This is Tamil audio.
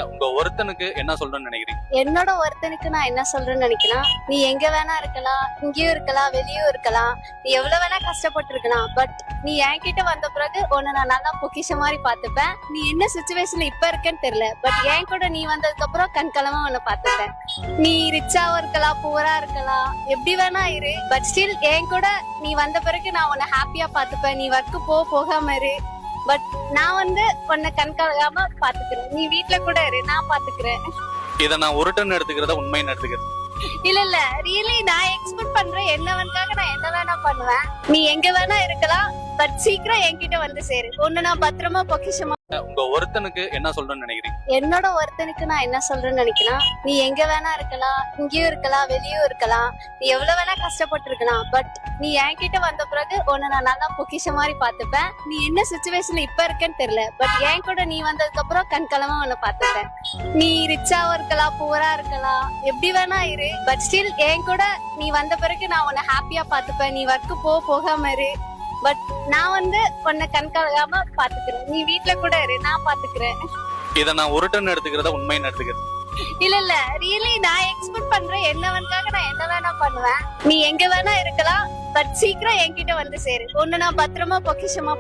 உங்க ஒருத்தனுக்கு என்ன சொல்றேன்னு நினைக்கிறீங்க? என்னோட ஒருத்தனுக்கு நான் என்ன சொல்றேன்னு நினைக்கிறேன், நீ எங்க வேணா இருக்கலாம், இங்கேயும் இருக்கலாம், வெளியும் இருக்கலாம், நீ எவ்வளவு வேணா கஷ்டப்பட்டு இருக்கலாம். பட் நீ என்கிட்ட வந்த பிறகு உன்னை நான் நல்லா பொக்கிஷ மாதிரி பாத்துப்பேன். நீ என்ன சுச்சுவேஷன்ல இப்ப இருக்கேன்னு தெரியல, பட் என் கூட நீ வந்ததுக்கு அப்புறம் கண்கலமா உன்னை பாத்துப்பேன். நீ ரிச்சாவும் இருக்கலாம், புவரா இருக்கலாம், எப்படி வேணா இரு, பட் ஸ்டில் என் கூட நீ வந்த பிறகு நான் உன்னை ஹாப்பியா பாத்துப்பேன். நீ ஒர்க்கு போகாம இரு, பட் நான் உன்னை கண்கலகாம பாத்துக்கிறேன். நீ வீட்டுல கூட இரு, நான் பாத்துக்கிறேன். இத நான் உருட்டுன்னு எடுத்துக்கிறதா உண்மைன்னு எடுத்துக்கிறேன்? இல்ல ரியலி நான் எக்ஸ்பெக்ட் பண்றேன். என்னவனுக்காக நான் என்ன வேணா பண்ணுவேன். நீ எங்க வேணா இருக்கலாம், பட் சீக்கிரம் என்கிட்ட வந்து சேரு. உன்னை நான் பத்திரமா பொக்கிஷமா. உங்க ஒருத்தனுக்கு என்ன சொல்றேன்னு நினைக்கிறீங்க? என்னோட ஒருத்தனுக்கு நான் என்ன சொல்றேன்னு நினைக்கிறேன், நீ எங்க வேணா இருக்கலாம், இங்கேயும் இருக்கலாம், வெளியும் இருக்கலாம், நீ எவ்வளவு வேணா கஷ்டப்பட்டு இருக்கலாம். பட் நீ என்கிட்ட வந்த பிறகு உன்னை நான் நல்லா பொக்கிஷ மாதிரி பாத்துப்பேன். நீ என்ன சுச்சுவேஷன்ல இப்ப இருக்கேன்னு தெரியல, பட் என் கூட நீ வந்ததுக்கு அப்புறம் கண்கலமா உன்னை பாத்துப்பேன். நீ ரிச்சாவும் இருக்கலாம், புவரா இருக்கலாம், எப்படி வேணா இரு, பட் ஸ்டில் என் கூட நீ வந்த பிறகு நான் உன்னை ஹாப்பியா பாத்துப்பேன். நீ ஒர்க்கு போகாம இரு, பட் நான் உன்னை கண்கலகாம பாத்துக்கிறேன். நீ வீட்டுல கூட இரு, நான் பாத்துக்கிறேன். இத நான் உருட்டுன்னு எடுத்துக்கிறதா உண்மைன்னு எடுத்துக்கிறேன்? இல்ல ரியலி நான் எக்ஸ்பெக்ட் பண்றேன். என்னவனுக்காக நான் என்ன வேணா பண்ணுவேன். நீ எங்க வேணா இருக்கலாம், பட் சீக்கிரம் என்கிட்ட வந்து சேரு. உன்னை நான் பத்திரமா பொக்கிஷமா